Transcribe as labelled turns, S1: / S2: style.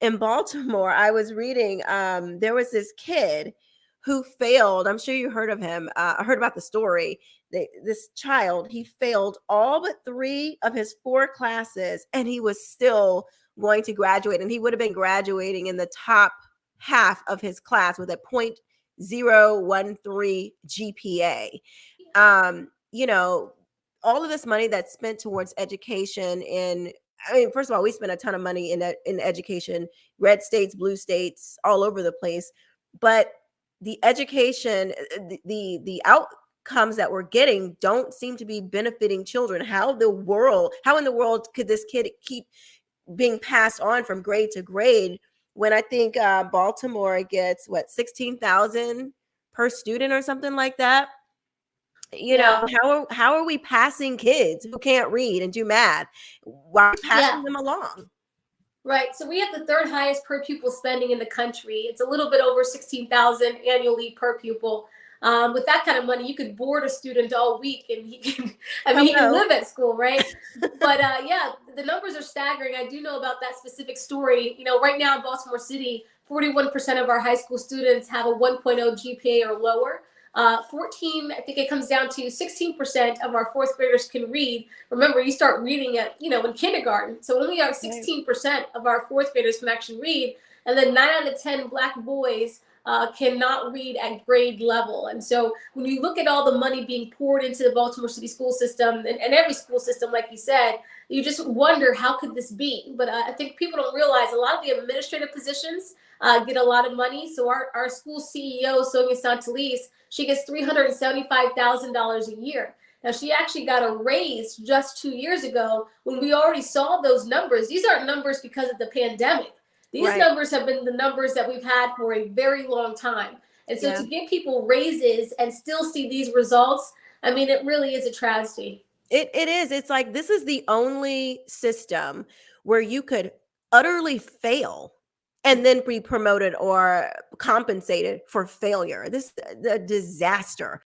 S1: in Baltimore, I was reading, there was this kid who failed. I'm sure you heard of him. I heard about the story. This child, he failed all but 3 of his 4 classes, and he was still going to graduate. And he would have been graduating in the top half of his class with a 0.013 GPA. You know, all of this money that's spent towards education in, I mean, first of all, we spend a ton of money in education, red states, blue states, all over the place. But the education, the outcomes that we're getting don't seem to be benefiting children. How in the world could this kid keep being passed on from grade to grade when I think Baltimore gets what, 16,000 per student or something like that? You know,
S2: Yeah.
S1: how are we passing kids who can't read and do math? Why are we
S2: Yeah.
S1: passing them along?
S2: Right. So we have the third highest per pupil spending in the country. It's a little bit over 16,000 annually per pupil. With that kind of money, you could board a student all week, and he can. I mean, he can
S1: Hello.
S2: live at school, right? But yeah, the numbers are staggering. I do know about that specific story. You know, right now in Baltimore City, 41% of our high school students have a 1.0 GPA or lower. 14, I think it comes down to 16% of our fourth graders can read. Remember, you start reading at, in kindergarten. So only our 16% of our fourth graders can actually read. And then 9 out of 10 Black boys cannot read at grade level. And so when you look at all the money being poured into the Baltimore City school system and every school system, like you said, you just wonder, how could this be? But I think people don't realize a lot of the administrative positions get a lot of money. So our school CEO, Sonia Santalis, she gets $375,000 a year. Now, she actually got a raise just 2 years ago when we already saw those numbers. These aren't numbers because of the pandemic. These
S1: Right.
S2: numbers have been the numbers that we've had for a very long time. And so
S1: Yeah.
S2: to give people raises and still see these results, I mean, it really is a travesty.
S1: It is. It's like this is the only system where you could utterly fail and then be promoted or compensated for failure. This is a disaster.